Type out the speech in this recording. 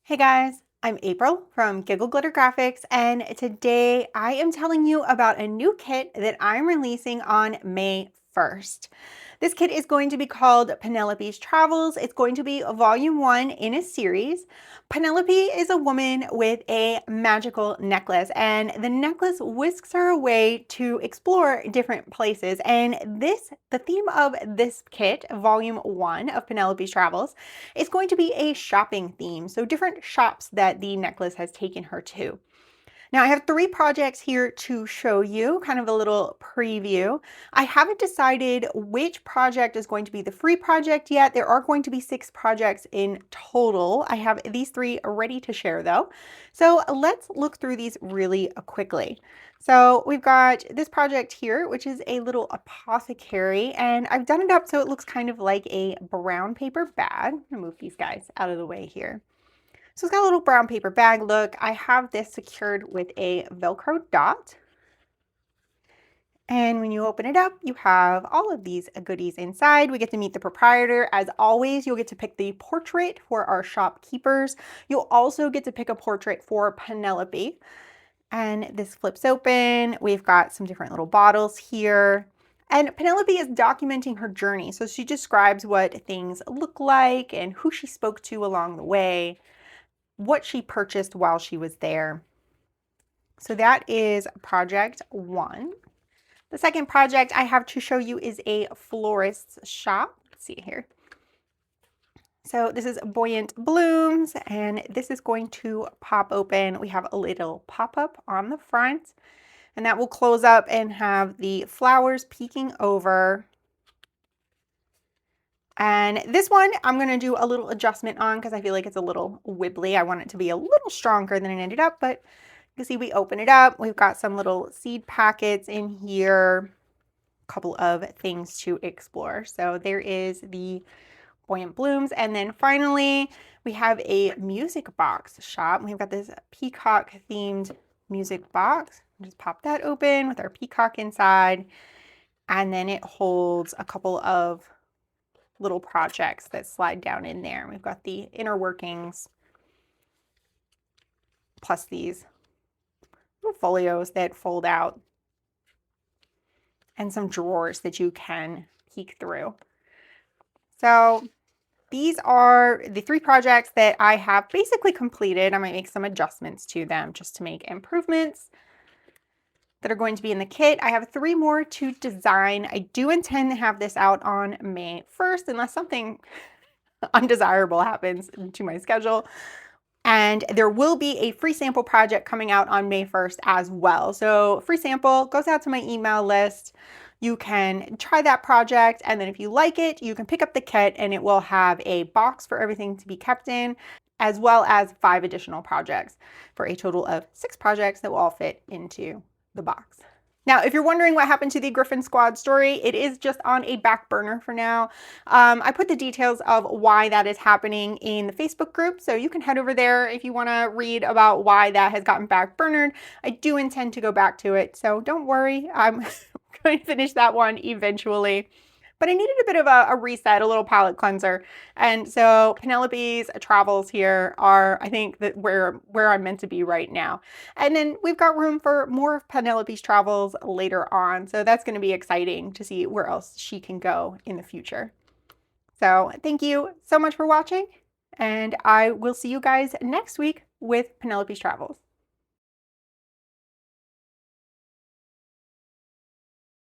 Hey guys, I'm April from Giggle Glitter Graphics, and today I am telling you about a new kit that I'm releasing on May 1st. This kit is going to be called Penelope's Travels. It's going to be volume 1 in a series. Penelope is a woman with a magical necklace, and the necklace whisks her away to explore different places. And the theme of this kit, volume 1 of Penelope's Travels, is going to be a shopping theme. So different shops that the necklace has taken her to. Now I have 3 projects here to show you, kind of a little preview. I haven't decided which project is going to be the free project yet. There are going to be 6 projects in total. I have these 3 ready to share though. So let's look through these really quickly. So we've got this project here, which is a little apothecary, and I've done it up so it looks kind of like a brown paper bag. I'm gonna move these guys out of the way here. So it's got a little brown paper bag look. I have this secured with a Velcro dot. And when you open it up, you have all of these goodies inside. We get to meet the proprietor. As always, you'll get to pick the portrait for our shopkeepers. You'll also get to pick a portrait for Penelope. And this flips open. We've got some different little bottles here. And Penelope is documenting her journey. So she describes what things look like and who she spoke to along the way, what she purchased while she was there. So that is project 1. The second project I have to show you is a florist's shop. Let's see here. So this is Buoyant Blooms, and this is going to pop open. We have a little pop-up on the front, and that will close up and have the flowers peeking over. And this one, I'm going to do a little adjustment on because I feel like it's a little wibbly. I want it to be a little stronger than it ended up, but you can see we open it up. We've got some little seed packets in here, a couple of things to explore. So there is the Buoyant Blooms. And then finally, we have a music box shop. We've got this peacock themed music box. Just pop that open with our peacock inside. And then it holds a couple of little projects that slide down in there. We've got the inner workings, plus these little folios that fold out, and some drawers that you can peek through. So these are the 3 projects that I have basically completed. I might make some adjustments to them just to make improvements that are going to be in the kit. I have 3 more to design. I do intend to have this out on May 1st unless something undesirable happens to my schedule. And there will be a free sample project coming out on May 1st as well. So free sample goes out to my email list. You can try that project, and then if you like it, you can pick up the kit and it will have a box for everything to be kept in, as well as 5 additional projects for a total of 6 projects that will all fit into the box. Now, if you're wondering what happened to the Griffin Squad story, it is just on a back burner for now. I put the details of why that is happening in the Facebook group, so you can head over there if you want to read about why that has gotten back burnered. I do intend to go back to it, so don't worry. I'm going to finish that one eventually. But I needed a bit of a reset, a little palette cleanser. And so Penelope's travels here are, I think, that where I'm meant to be right now. And then we've got room for more of Penelope's travels later on. So that's going to be exciting to see where else she can go in the future. So thank you so much for watching, and I will see you guys next week with Penelope's Travels.